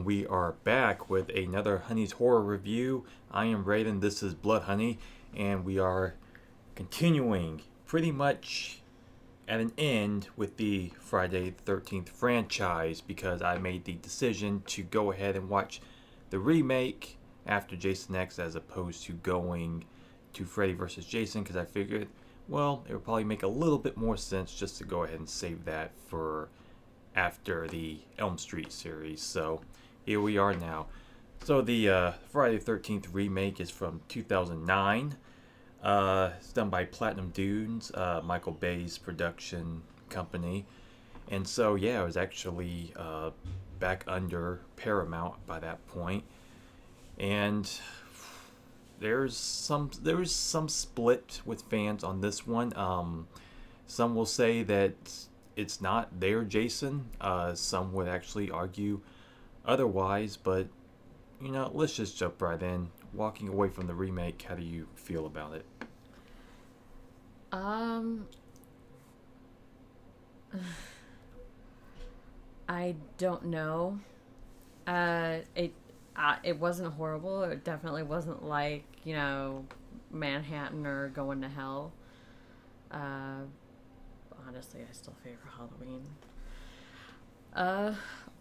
and we are back with another Honey's Horror review. I am Raiden, this is Blood Honey, and we are continuing pretty much at an end with the Friday the 13th franchise because I made the decision to go ahead and watch the remake after Jason X as opposed to going to Freddy vs. Jason because I figured, well, it would probably make a little bit more sense just to go ahead and save that for after the Elm Street series. So here we are now. So the Friday the 13th remake is from 2009. It's done by Platinum Dunes, Michael Bay's production company. And so, yeah, it was actually back under Paramount by that point. And there's some split with fans on this one. Some will say that it's not their Jason. Some would actually argue otherwise, but let's just jump right in. Walking away from the remake, how do you feel about it? Um, I don't know. It wasn't horrible. It definitely wasn't like Manhattan or Going to Hell. Uh, Honestly, I still favor Halloween.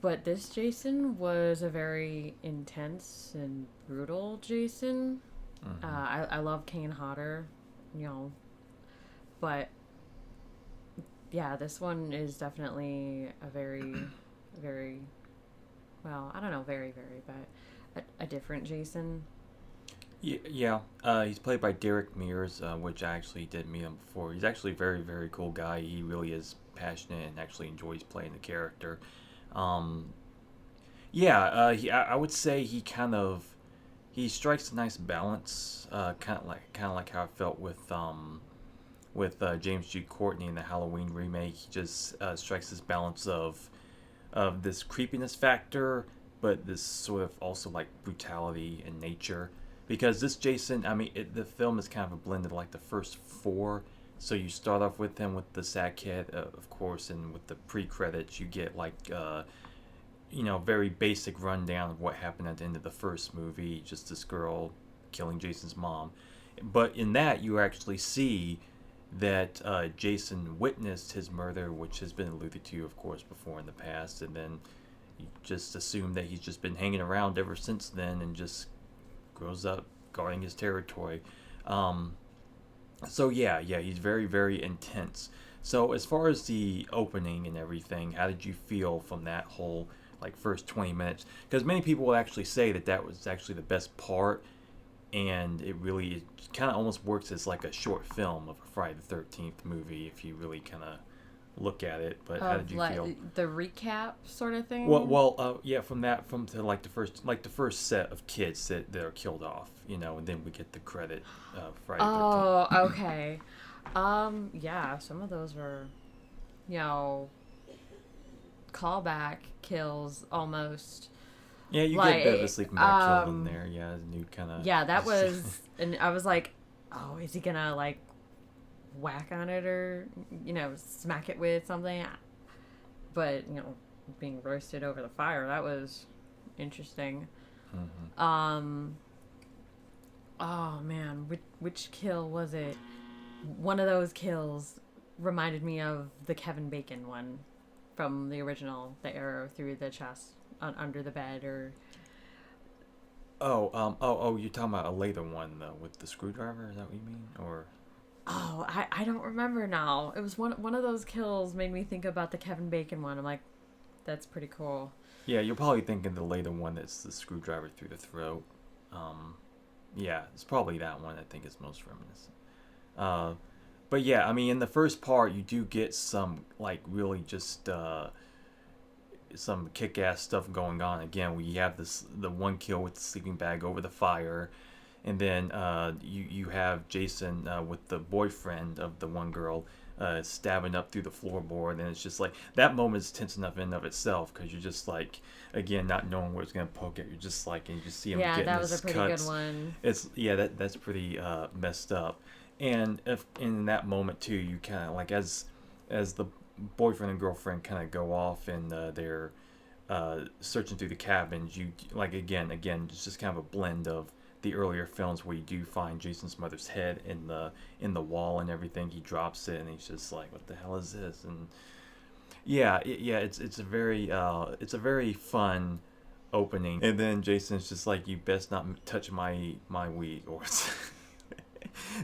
But this Jason was a very intense and brutal Jason. Mm-hmm. I love Kane Hodder, but yeah, this one is definitely a very, very, well, I don't know, very, but a different Jason. Yeah. He's played by Derek Mears, which I actually did meet him before. He's actually a very, very cool guy. He really is passionate and actually enjoys playing the character. Um, I would say he strikes a nice balance, kind of like how I felt with James G. Courtney in the Halloween remake. He just strikes this balance of this creepiness factor, but this sort of also like brutality and nature. Because this Jason, I mean, the film is kind of a blend of like the first four. So you start off with him with the sack head, of course, and with the pre-credits, you get like very basic rundown of what happened at the end of the first movie. Just this girl killing Jason's mom. But in that, you actually see that Jason witnessed his murder, which has been alluded to, of course, before in the past, and then you just assume that he's just been hanging around ever since then and just grows up guarding his territory. So yeah, he's very, very intense. So as far as the opening and everything, how did you feel from that whole like first 20 minutes? Because many people will actually say that was actually the best part, and it kind of almost works as like a short film of a Friday the 13th movie if you really kind of look at it. But how did you feel? The recap sort of thing. Yeah, from to like the first set of kids that are killed off, and then we get the credit Friday the 13th. Oh, okay. Yeah, some of those were, you know, callback kills almost. Yeah, you Like, get a bit of a sleeping bag kill in there. Yeah, new kind of. Yeah, that was, and I was like, oh, is he gonna like whack on it or smack it with something? But being roasted over the fire, that was interesting. Mm-hmm. Oh man, which kill was it? One of those kills reminded me of the Kevin Bacon one from the original, the arrow through the chest under the bed, or You're talking about a later one though with the screwdriver. Is that what you mean, or? oh, I don't remember now. It was one of those kills made me think about the Kevin Bacon one. I'm like, that's pretty cool. Yeah, you're probably thinking the later one that's the screwdriver through the throat. Yeah, it's probably that one I think is most reminiscent. But yeah, I mean, in the first part, you do get some like really just some kick-ass stuff going on. Again, we have the one kill with the sleeping bag over the fire, and then you have Jason with the boyfriend of the one girl stabbing up through the floorboard, and it's just like that moment is tense enough in and of itself because you're just like, again, not knowing where it's gonna poke at. You're just like, and you just see him Yeah, getting that was his a pretty cuts. good one. That's pretty messed up. And if in that moment too, you kind of like as the boyfriend and girlfriend kind of go off in their searching through the cabins, you like again, it's just kind of a blend of the earlier films where you do find Jason's mother's head in the wall and everything. He drops it and he's just like, "What the hell is this?" And yeah, it's a very fun opening. And then Jason's just like, "You best not touch my weed," or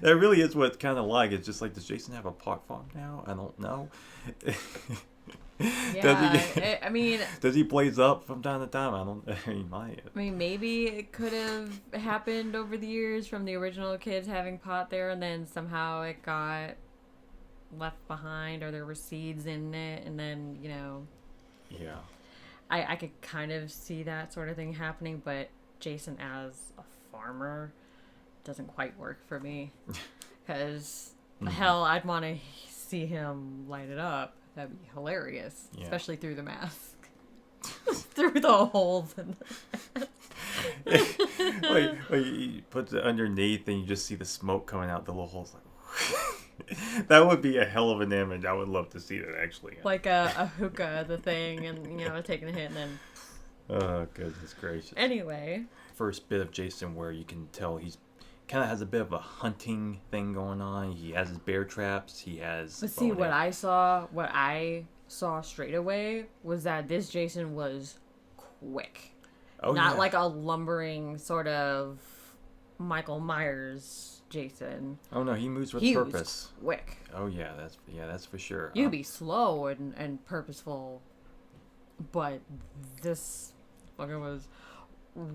that really is what it's kind of like. It's just like, does Jason have a pot farm now? I don't know. Yeah, I mean, does he blaze up from time to time? I don't. He might. I mean, maybe it could have happened over the years from the original kids having pot there, and then somehow it got left behind, or there were seeds in it, and then Yeah. I could kind of see that sort of thing happening, but Jason as a farmer doesn't quite work for me, because hell, I'd want to see him light it up. That'd be hilarious, especially through the mask. Through the holes in the mask. Like you put it underneath and you just see the smoke coming out the little holes. Like, that would be a hell of an image. I would love to see that, actually. Like a hookah, the thing, and taking a hit and then... Oh, goodness gracious. Anyway. First bit of Jason where you can tell he's kind of has a bit of a hunting thing going on. He has his bear traps. He has... But see, what I saw straight away was that this Jason was quick. Not like a lumbering sort of Michael Myers Jason. Oh no, he moves with purpose. Was quick. Oh yeah, that's for sure. You could be slow and purposeful, but this fucker was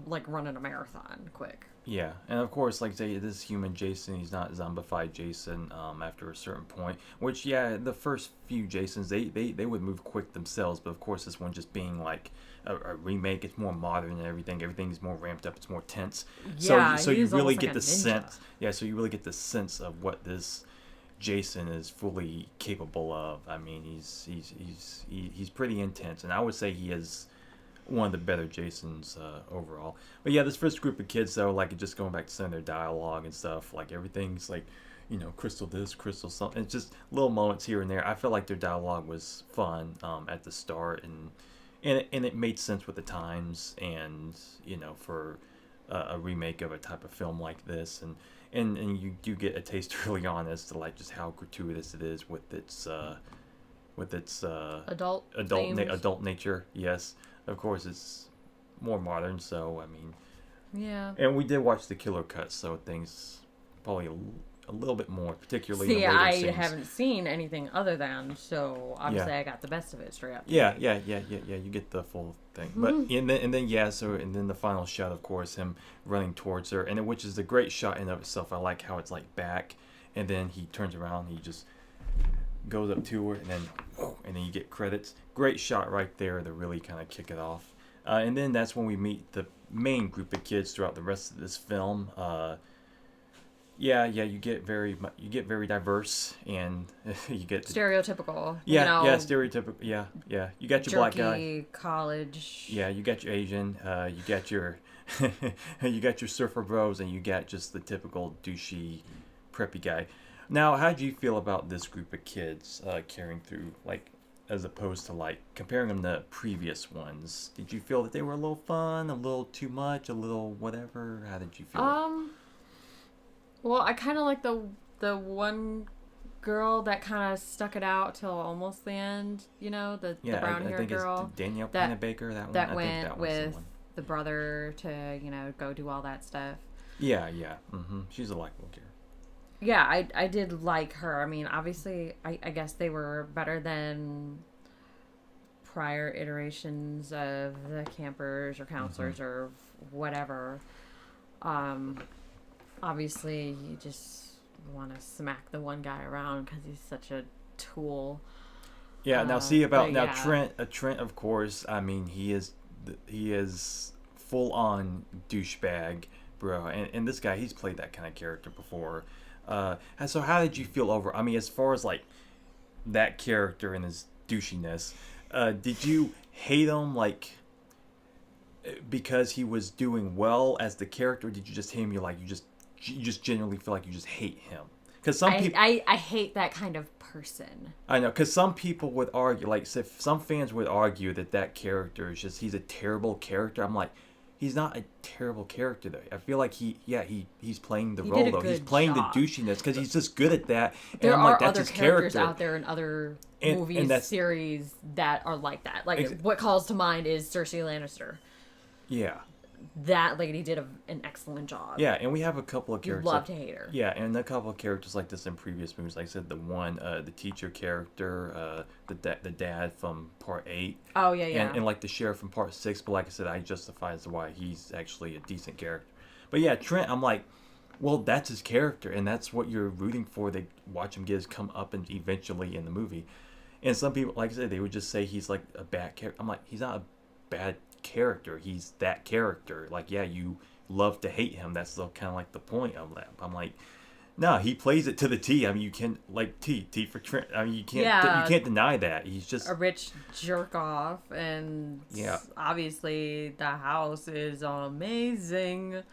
like running a marathon quick. Yeah, and of course, like say, this human Jason, he's not zombified Jason after a certain point, which, the first few Jasons, they would move quick themselves, but of course this one just being like a remake, it's more modern and everything's more ramped up, it's more tense. Yeah, so you really get like the sense, so you really get the sense of what this Jason is fully capable of. I mean, he's pretty intense, and I would say he is one of the better Jasons overall. But yeah, this first group of kids though, like just going back to some of their dialogue and stuff, like everything's like, crystal this, crystal something. It's just little moments here and there. I felt like their dialogue was fun at the start, and it made sense with the times, and for a remake of a type of film like this, and you do get a taste early on as to like just how gratuitous it is with its adult nature. Yes. Of course, it's more modern, so, I mean... Yeah. And we did watch the killer cut, so things probably a little bit more, particularly in the later scenes. I haven't seen anything other than, so obviously I got the best of it straight up. Yeah, you get the full thing. But, and then the final shot, of course, him running towards her, and which is a great shot in and of itself. I like how it's, like, back, and then he turns around, he just goes up to her, and then you get credits. Great shot right there to really kind of kick it off. And then that's when we meet the main group of kids throughout the rest of this film. You get very diverse, and you get stereotypical. Stereotypical. Yeah. You got your black guy, college. Yeah, you got your Asian. You got your you got your surfer bros, and you got just the typical douchey, preppy guy. Now, how do you feel about this group of kids carrying through, like, as opposed to, like, comparing them to previous ones? Did you feel that they were a little fun, a little too much, a little whatever? How did you feel? Well, I kind of like the one girl that kind of stuck it out till almost the end, the brown-haired girl. It's Danielle Panabaker, that one. That went with the brother to, go do all that stuff. Yeah. She's a likable character. Yeah, I did like her. I mean, obviously, I guess they were better than prior iterations of the campers or counselors or whatever. Obviously, you just want to smack the one guy around because he's such a tool. Yeah, now Trent, of course, I mean, he is full-on douchebag, bro. And this guy, he's played that kind of character before. So how did you feel over? I mean, as far as like that character and his douchiness, did you hate him like because he was doing well as the character? Or did you just hate him? You just genuinely feel like you just hate him? because some people, I hate that kind of person. I know, because some people would argue, like, some fans would argue that character is just, he's a terrible character. I'm like, he's not a terrible character though. I feel like he's playing the He role did a though. He's good playing job. the douchiness because he's just good at that. And There I'm are like, that's other his characters character. out there in other And movies, that's- series that are like that. Like, Ex- what calls to mind is Cersei Lannister. Yeah, That lady did an excellent job. yeah, and we have a couple of You characters. love to hate her. Yeah, and a couple of characters like this in previous movies. Like I said, the teacher character, the dad from Part 8. Oh, yeah. And like the sheriff from Part 6. But like I said, I justify as to why he's actually a decent character. But yeah, Trent, I'm like, well, that's his character, and that's what you're rooting for. They watch him get his come up and eventually in the movie. And some people, like I said, they would just say he's like a bad character. I'm like, he's not a bad character. He's that character. Like, yeah, you love to hate him. That's the kind of like the point of that. I'm like, no, he plays it to the T. I mean, you can like T for Trent. I mean, you can't deny that. He's just a rich jerk off, and yeah. obviously the house is amazing.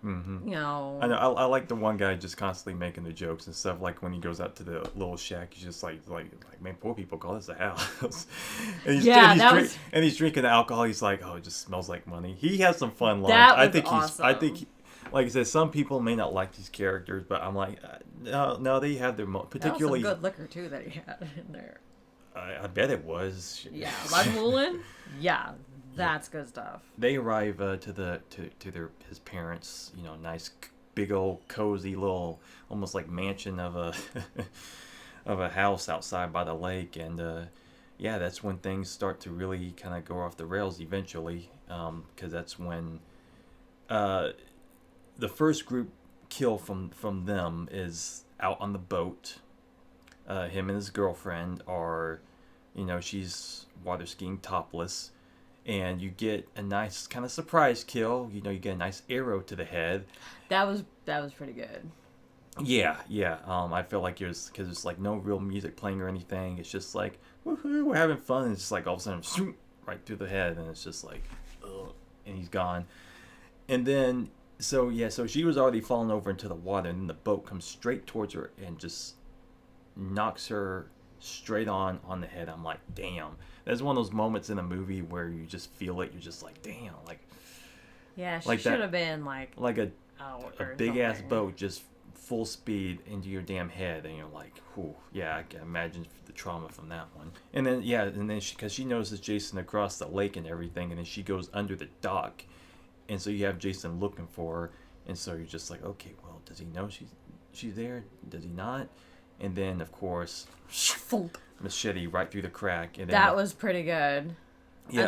Mm-hmm. You know, I know. I like the one guy just constantly making the jokes and stuff. Like when he goes out to the little shack, he's just like man, poor people call this a house. and he's drinking the alcohol. He's like, oh, it just smells like money. He has some fun lines. That was awesome. I think, like I said, some people may not like these characters, but I'm like, no, they have their particularly that was some good liquor too that he had in there. I bet it was. Yeah, Lagavulin. Yeah, that's good stuff. They arrive to his parents. You know, nice big old cozy little almost like mansion of a of a house outside by the lake, and yeah, that's when things start to really kind of go off the rails eventually, because that's when the first group kill from them is out on the boat. Him and his girlfriend are, you know, she's water skiing topless, and you get a nice kind of surprise kill. You know, you get a nice arrow to the head. That was pretty good. Yeah. I feel like because it's like no real music playing or anything. It's just like, woohoo, we're having fun. And it's just like all of a sudden, shoot, right through the head, and it's just like, ugh, and he's gone. And then, so she was already falling over into the water, and then the boat comes straight towards her and just knocks her straight on the head. I'm like, damn. That's one of those moments in a movie where you just feel it. You're just like, damn. Like, yeah, she like should have been like a big ass something. boat just full speed into your damn head, and you're like, whew, yeah, I can imagine the trauma from that one. And then because she notices Jason across the lake and everything, and then she goes under the dock, and so you have Jason looking for her, and so you're just like, okay, well, does he know she's there? Does he not? And then of course, Thump. machete right through the crack, and then, That was pretty good. yeah.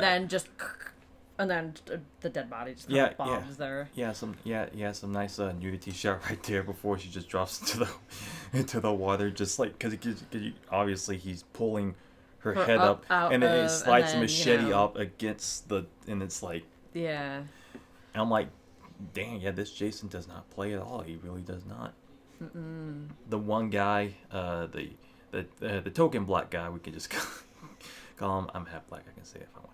And then the dead body just bombs there. Yeah, some nice nudity shot right there before she just drops into the water, just like because obviously he's pulling her head up, and then it slides the machete up against and it's like, yeah. And I'm like, dang, yeah, this Jason does not play at all. He really does not. Mm-mm. The one guy, the token black guy, we can just call him. I'm half black. I can say it if I want.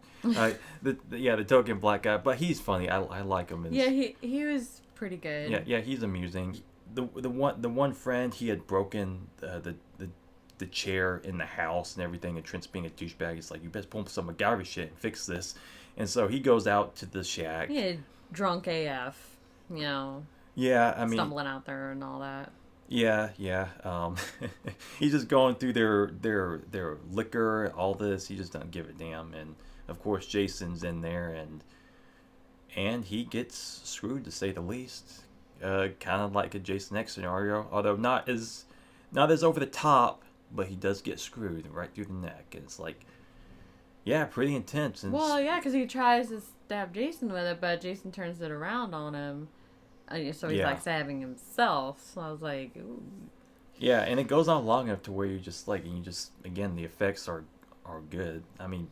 The token black guy, but he's funny. I like him. Yeah, he was pretty good. Yeah, he's amusing. The one friend, he had broken the chair in the house and everything, and Trent's being a douchebag. He's like, you best pull some MacGyver shit and fix this. And so he goes out to the shack. Yeah, drunk AF, you know. Yeah, I mean, stumbling out there and all that. Yeah. He's just going through their liquor, all this. He just doesn't give a damn. And of course, Jason's in there, and he gets screwed, to say the least. Kind of like a Jason X scenario, although not as over the top, but he does get screwed right through the neck. And it's like, yeah, pretty intense. And well, yeah, because he tries to stab Jason with it, but Jason turns it around on him. So he's like stabbing himself. So I was like, ooh. Yeah, and it goes on long enough to where again, the effects are good. I mean,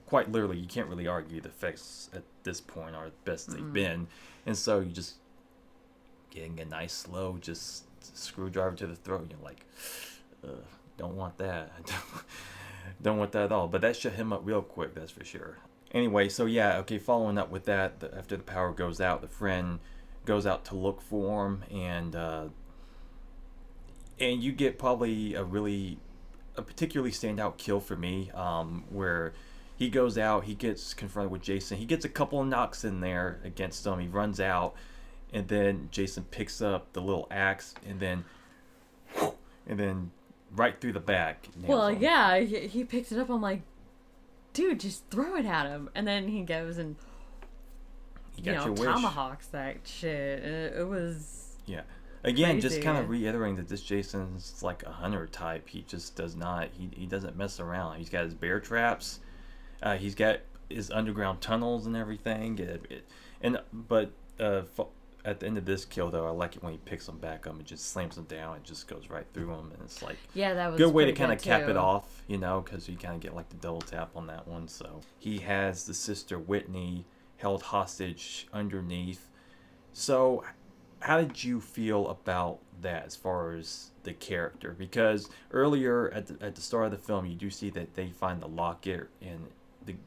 quite literally, you can't really argue the effects at this point are the best they've been. And so you just getting a nice slow just screwdriver to the throat, and you're like, don't want that. Don't want that at all. But that shut him up real quick, that's for sure. Anyway, so yeah, okay, following up with that, after the power goes out, the friend goes out to look for him, and and you get probably a particularly standout kill for me, where he goes out, he gets confronted with Jason, he gets a couple of knocks in there against him, he runs out, and then Jason picks up the little axe, and then right through the back. Well, him. Yeah, he picks it up. I'm like, dude, just throw it at him, and then he goes and tomahawks that shit. It was Again, crazy. Just kind of reiterating that this Jason's like a hunter type. He just does not. He doesn't mess around. He's got his bear traps. He's got his underground tunnels and everything. But at the end of this kill, though, I like it when he picks them back up and just slams them down and just goes right through them. And it's like that was good way to kind of cap it off, because you kind of get like the double tap on that one. So he has the sister Whitney held hostage underneath. So how did you feel about that as far as the character? Because earlier at the start of the film, you do see that they find the locket, and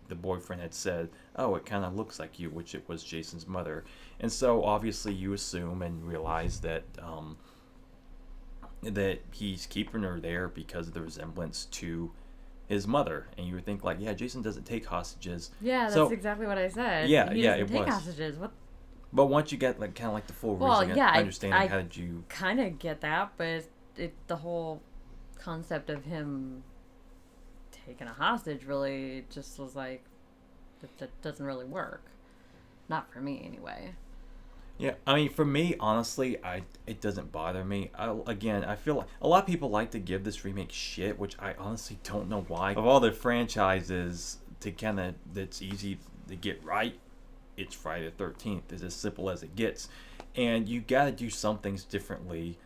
the boyfriend had said, oh, it kind of looks like you, which it was Jason's mother. And so obviously you assume and realize that that he's keeping her there because of the resemblance to his mother. And you would think like, yeah, Jason doesn't take hostages. Yeah, that's exactly what I said. Yeah, he doesn't it take was. Hostages. What? But once you get like kind of like the full understanding, how did you kind of get that? But the whole concept of him taking a hostage really just was like, that doesn't really work. Not for me, anyway. Yeah, I mean, for me, honestly, it doesn't bother me. I feel like a lot of people like to give this remake shit, which I honestly don't know why. Of all the franchises that's easy to get right, it's Friday the 13th. It's as simple as it gets. And you got to do some things differently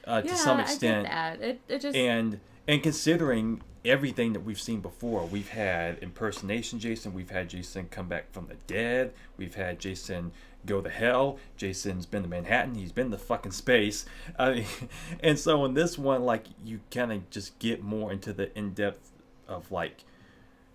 to some extent. I get that. It just... And considering everything that we've seen before, we've had impersonation Jason, we've had Jason come back from the dead, we've had Jason go to hell, Jason's been to Manhattan, he's been to fucking space. And so in this one, like, you kind of just get more into the in-depth of like,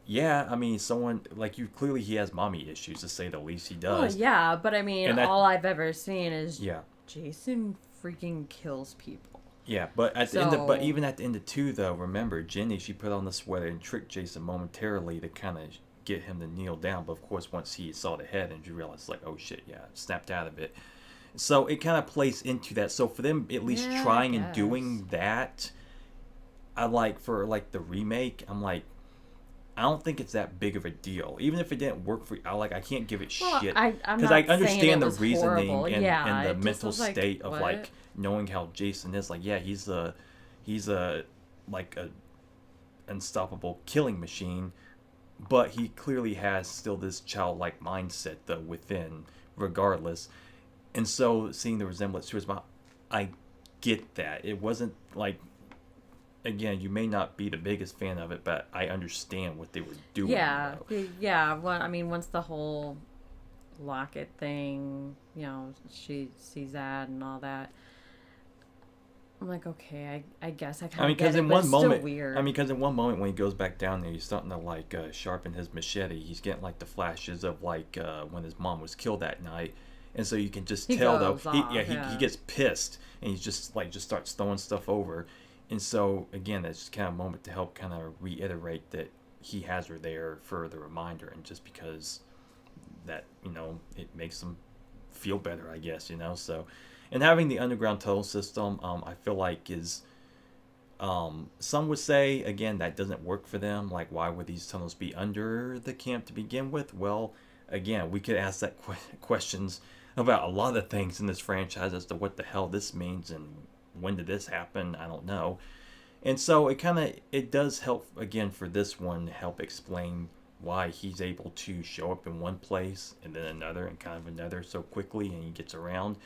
yeah, I mean, someone like you, clearly he has mommy issues, to say the least. He does. Oh, yeah, but I mean, all I've ever seen is yeah, Jason freaking kills people. Yeah, but but even at the end of 2, though, remember, Jenny, she put on the sweater and tricked Jason momentarily to kind of get him to kneel down. But of course, once he saw the head and you realized, like, oh shit, yeah, snapped out of it. So it kind of plays into that. So for them, at least trying and doing that, I like, for like the remake, I'm like, I don't think it's that big of a deal. Even if it didn't work for you, I can't give it shit. Because I understand the reasoning and the mental state of like knowing how Jason is. Like, yeah, he's a like a unstoppable killing machine, but he clearly has still this childlike mindset though within, regardless. And so seeing the resemblance to his mom, I get that. It wasn't like, again, you may not be the biggest fan of it, but I understand what they were doing. Yeah, yeah. Well, I mean, once the whole locket thing, she sees that and all that, I'm like, okay, I guess I kind of get it, but it's still weird. I mean, because in one moment when he goes back down there, he's starting to like sharpen his machete. He's getting like the flashes of like when his mom was killed that night. And so you can just tell though, he gets pissed and he just starts throwing stuff over. And so again, that's just kind of a moment to help kind of reiterate that he has her there for the reminder, and just because that it makes him feel better, I guess. So, and having the underground tunnel system, I feel like is some would say again that doesn't work for them. Like, why would these tunnels be under the camp to begin with? Well, again, we could ask that questions about a lot of things in this franchise as to what the hell this means and when did this happen. I don't know. And so it does help again for this one, help explain why he's able to show up in one place and then another and kind of another so quickly, and he gets around.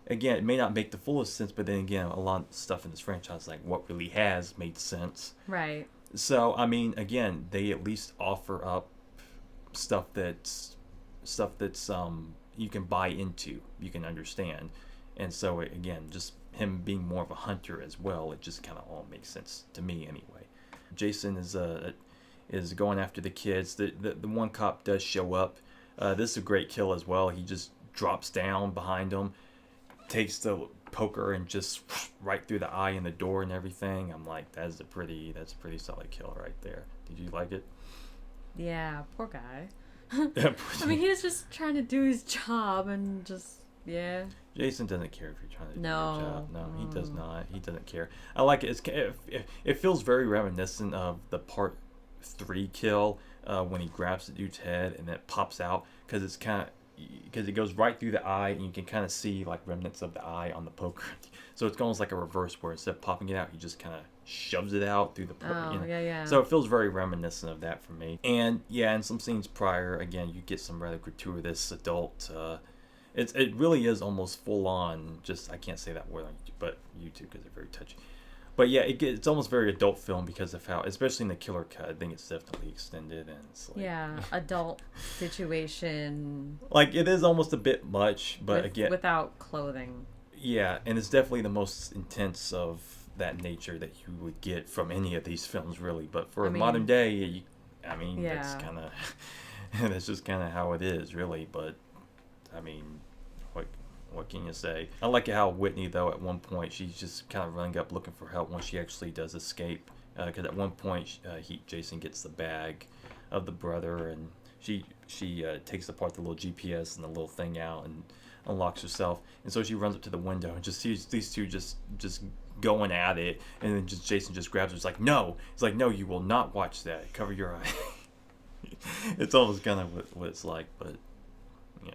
Again, it may not make the fullest sense, but then again, a lot of stuff in this franchise, like what really has made sense. Right. So I mean, again, they at least offer up stuff that's you can buy into, you can understand. And so again, just him being more of a hunter as well, it just kind of all makes sense to me anyway. Jason is going after the kids. The one cop does show up. This is a great kill as well. He just drops down behind him, takes the poker and just right through the eye and the door and everything. I'm like, that's a pretty solid kill right there. Did you like it? Yeah, poor guy. I mean, he was just trying to do his job and just, yeah. Jason doesn't care if you're trying to do No. your job. No, he does not. He doesn't care. I like it. It feels very reminiscent of the part 3 kill when he grabs the dude's head and it pops out because it goes right through the eye and you can kind of see like remnants of the eye on the poker. So it's almost like a reverse where instead of popping it out, he just kind of shoves it out through the poker. Oh, yeah. So it feels very reminiscent of that for me. And yeah, in some scenes prior, again, you get some rather gratuitous adult. It really is almost full on. Just I can't say that word on YouTube, but YouTube because they're very touchy. But yeah, it's almost very adult film because of how, especially in the killer cut, I think it's definitely extended and it's like, yeah, adult situation. Like it is almost a bit much, but again, without clothing. Yeah, and it's definitely the most intense of that nature that you would get from any of these films, really. But for modern day, that's kind of that's just kind of how it is, really. But I mean, what can you say? I like how Whitney, though, at one point she's just kind of running up looking for help when she actually does escape. Because at one point Jason gets the bag of the brother and she takes apart the little GPS and the little thing out and unlocks herself, and so she runs up to the window and just sees these two just going at it, and then Jason just grabs her. It's like, no, you will not watch that. Cover your eye. It's almost kind of what it's like, but yeah.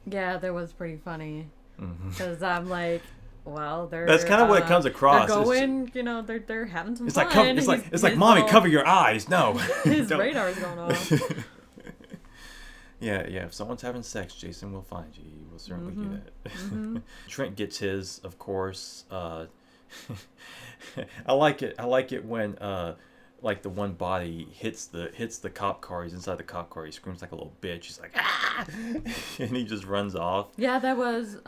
Yeah, that was pretty funny because I'm like, well, that's kind of what it comes across. They're going, they're having some fun. It's like, mommy, cover your eyes. No, his radar's going off. Yeah. If someone's having sex, Jason will find you. He will certainly do that. Trent gets his, of course. I like it when like the one body hits the cop car. He's inside the cop car. He screams like a little bitch. He's like, ah, and he just runs off. Yeah, that was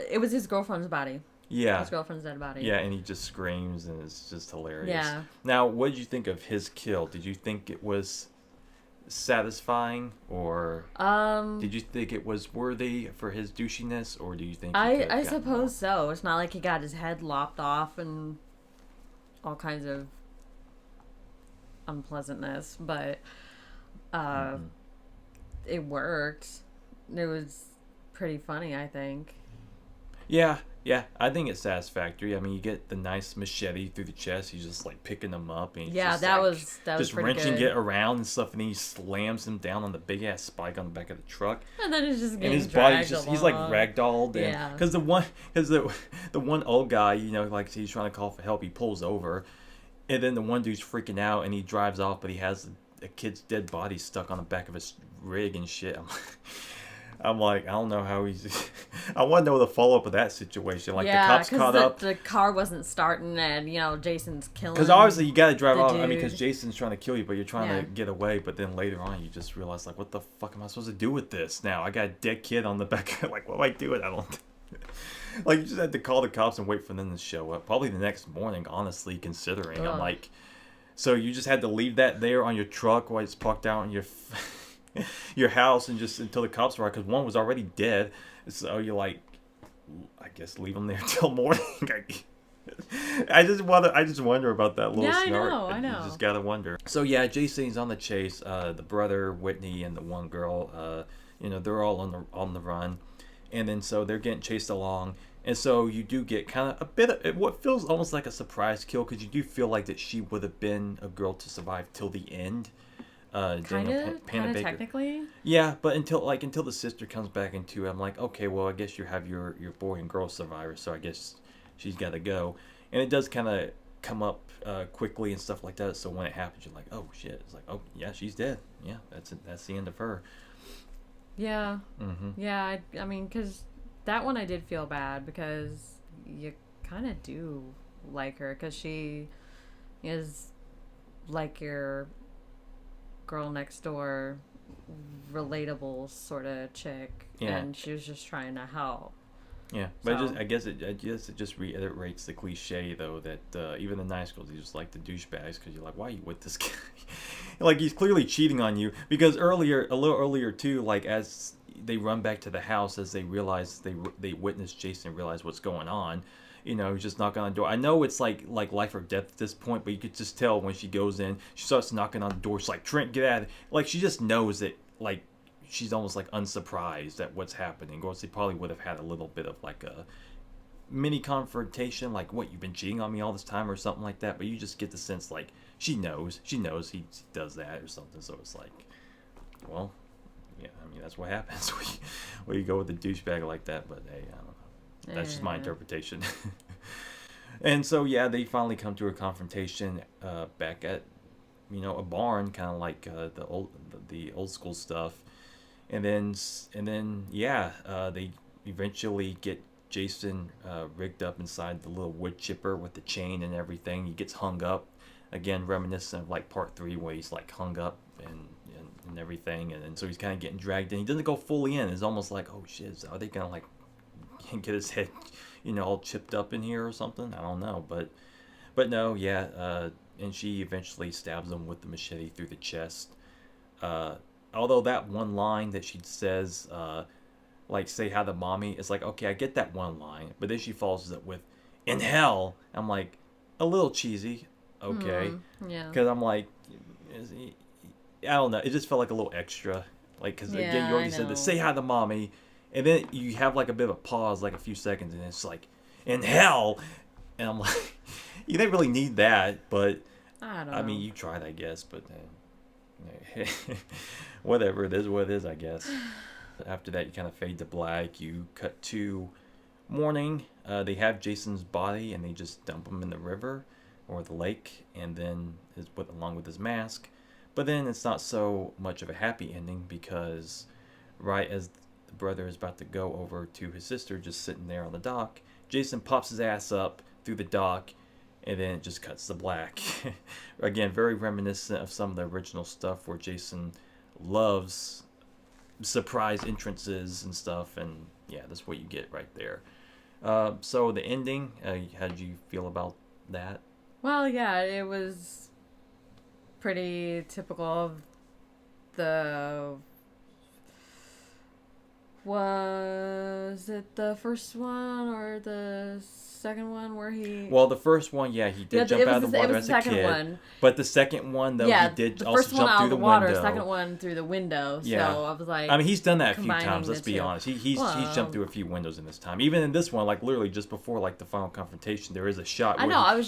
it was his girlfriend's body. Yeah. His girlfriend's dead body. Yeah, and he just screams, and it's just hilarious. Yeah. Now, what did you think of his kill? Did you think it was satisfying, or did you think it was worthy for his douchiness, or do you think I suppose so. It's not like he got his head lopped off and all kinds of unpleasantness, but it worked. It was pretty funny, I think. Yeah, I think it's satisfactory. I mean, you get the nice machete through the chest. He's just like picking them up, and that was just pretty wrenching good. it around and stuff, and he slams him down on the big ass spike on the back of the truck. And then it's just getting and his dragged body's he's along. like ragdolled. Yeah. Because the one old guy, like he's trying to call for help, he pulls over, and then the one dude's freaking out and he drives off, but he has a kid's dead body stuck on the back of his rig and shit. I'm like, I don't know how he's. I want to know the follow up of that situation. Like the cops caught up. The car wasn't starting, and Jason's killing. Because obviously you got to drive off. dude. I mean, because Jason's trying to kill you, but you're trying Yeah. to get away. But then later on, you just realize, like, what the fuck am I supposed to do with this now? I got a dead kid on the back. Like, what do I do with it? I don't. Like, you just had to call the cops and wait for them to show up. Probably the next morning, honestly, considering. I'm like, so you just had to leave that there on your truck while it's parked out in your house and just until the cops arrive, because one was already dead. So you're like, I guess leave them there till morning. I just wonder about that little snark. I know. You just gotta wonder. So yeah, Jason's on the chase. The brother Whitney and the one girl, they're all on the run, and then so they're getting chased along. And so you do get kind of a bit of what feels almost like a surprise kill, because you do feel like that she would have been a girl to survive till the end. Kind of technically. Yeah, but until the sister comes back into it, I'm like, okay, well, I guess you have your boy and girl survivors, so I guess she's got to go. And it does kind of come up quickly and stuff like that. So when it happens, you're like, oh shit! It's like, oh yeah, she's dead. Yeah, that's the end of her. Yeah. Yeah. I mean, because that one I did feel bad, because you kind of do like her, because she is like your girl next door, relatable sort of chick, and she was just trying to help. Yeah, but I guess it just reiterates the cliche, though, that even the nice girls, you just like the douchebags, because you're like, why are you with this guy? Like, he's clearly cheating on you, because a little earlier too, like as they run back to the house as they realize they witness Jason, realize what's going on. He's just knocking on the door. I know it's like life or death at this point, but you could just tell when she goes in, she starts knocking on the door. She's like, Trent, get out of it. Like, she just knows that, like, she's almost like unsurprised at what's happening. Of course, they probably would have had a little bit of like a mini confrontation, like, what, you've been cheating on me all this time or something like that. But you just get the sense like she knows he does that or something. So it's like, well, yeah, I mean, that's what happens when you go with a douchebag like that. But hey, I don't know. That's just my interpretation. And so, yeah, they finally come to a confrontation back at, a barn, kind of like the old school stuff. And then, yeah, they eventually get Jason rigged up inside the little wood chipper with the chain and everything. He gets hung up, again, reminiscent of like part 3 where he's like hung up and everything. And so he's kind of getting dragged in. He doesn't go fully in. It's almost like, oh shit, are they gonna like get his head, all chipped up in here or something? I don't know, but no, yeah. And she eventually stabs him with the machete through the chest. Although that one line that she says, like, say hi to mommy, it's like, okay, I get that one line, but then she follows it with, in hell. I'm like, a little cheesy, okay. Yeah. Because I'm like, I don't know, it just felt like a little extra. Like, because again, you already said this, say hi to mommy, and then you have like a bit of a pause, like a few seconds, and it's like, in hell. And I'm like, you didn't really need that, but I don't know. I mean, you tried, I guess, but whatever, it is what it is, I guess. After that, you kind of fade to black. You cut to morning. They have Jason's body, and they just dump him in the river or the lake, and then along with his mask. But then it's not so much of a happy ending, because right as the brother is about to go over to his sister, just sitting there on the dock, Jason pops his ass up through the dock, and then it just cuts to black. Again, very reminiscent of some of the original stuff where Jason loves surprise entrances and stuff, and yeah, that's what you get right there. So the ending, how did you feel about that? Well, yeah, it was pretty typical of the... Was it the first one or the second one where he... Well, the first one, yeah, he did jump out of the water as a kid. One. But the second one, though, he did also jump through the water. The second one through the window. Yeah. So I was like... I mean, he's done that a few times, let's be honest. He's jumped through a few windows in this time. Even in this one, like literally just before like the final confrontation, there is a shot where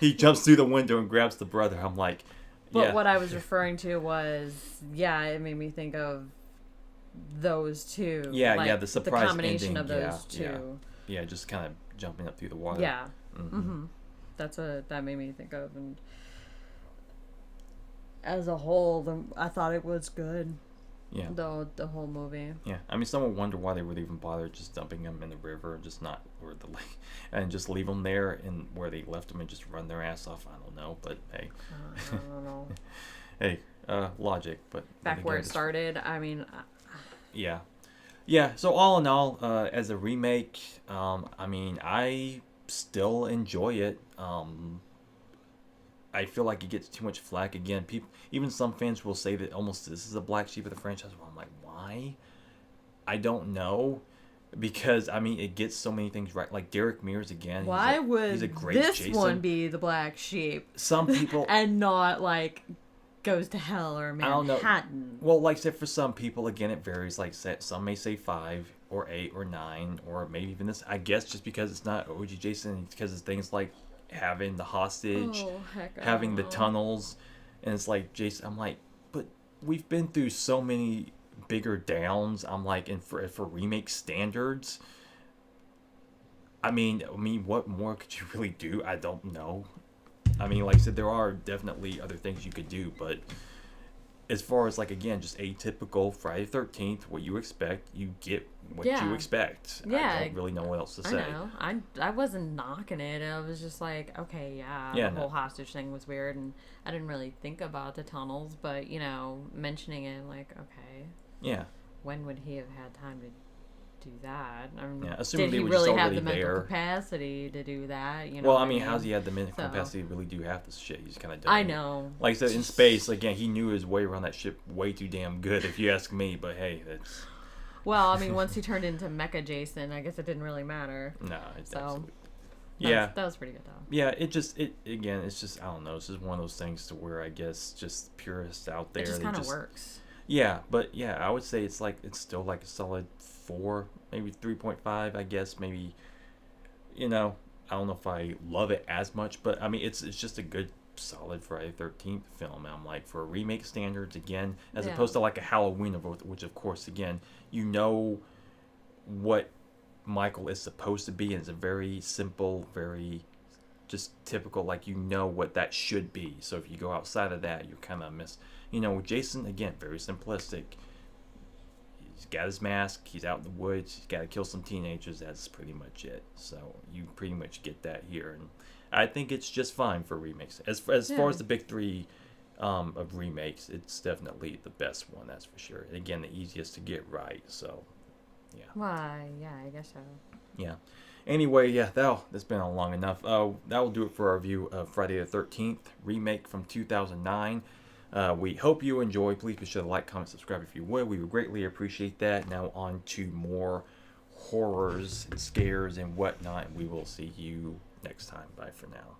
he jumps through the window and grabs the brother. I'm like... But what I was referring to was, it made me think of those two. The surprise the combination ending, of those two. Yeah, just kind of jumping up through the water. Yeah. Mm-hmm. That's what that made me think of, and as a whole, I thought it was good. Yeah. The whole movie. Yeah, I mean, some would wonder why they would even bother just dumping them in the river, just not or the lake, and just leave them there and where they left them and just run their ass off. I don't know, but hey. I don't know. Hey, logic, but back where it started. I mean. Yeah. So all in all, as a remake, I mean, I still enjoy it. I feel like it gets too much flack. Again, even some fans will say that almost this is a black sheep of the franchise. Well, I'm like, why? I don't know, because I mean, it gets so many things right. Like Derek Mears again. Why would he's a great this Jason. One be the black sheep? Some people and not like Goes to Hell or Manhattan. I don't know. Well, like I said, for some people, again, it varies. Like some may say 5 or 8 or 9 or maybe even this. I guess just because it's not OG Jason, because it's things like having the hostage, having the tunnels, and it's like Jason. I'm like, but we've been through so many bigger downs. I'm like, and for remake standards, I mean, what more could you really do? I don't know. I mean, like I said, there are definitely other things you could do, but as far as, like, again, just atypical Friday the 13th, what you expect, you get what you expect. I don't really know what else to say. I know. I wasn't knocking it. I was just like, okay, the whole hostage thing was weird, and I didn't really think about the tunnels, but, mentioning it, like, okay. Yeah. When would he have had time to do that? I mean, assuming did he they were really just have the already mental there. capacity to do that? Well, I mean, how's he had the mental capacity to really do half this shit? He's kind of done. I know. Like I said, in space, again, he knew his way around that ship way too damn good, if you ask me. But hey, that's. Well, I mean, once he turned into Mecha Jason, I guess it didn't really matter. No, it's So, absolutely. That Yeah, that was pretty good though. yeah. It's just I don't know. It's just one of those things to where I guess just purists out there. It just they kind of works. Yeah, but yeah, I would say it's still like a solid 4, maybe 3.5. I guess maybe I don't know if I love it as much, but I mean it's just a good solid Friday 13th film. And I'm like for remake standards again, as Yeah. opposed to like a Halloween, which of course again what Michael is supposed to be, and it's a very simple, very just typical, like what that should be. So if you go outside of that, you kind of miss. With Jason again, very simplistic. He's got his mask. He's out in the woods. He's got to kill some teenagers. That's pretty much it. So you pretty much get that here, and I think it's just fine for remakes. As far as the big three of remakes, it's definitely the best one. That's for sure. And again, the easiest to get right. So yeah. Why? Yeah, I guess so. Yeah. Anyway, yeah, that's been on long enough. That will do it for our review of Friday the 13th remake from 2009. We hope you enjoy. Please be sure to like, comment, subscribe if you would. We would greatly appreciate that. Now on to more horrors and scares and whatnot. We will see you next time. Bye for now.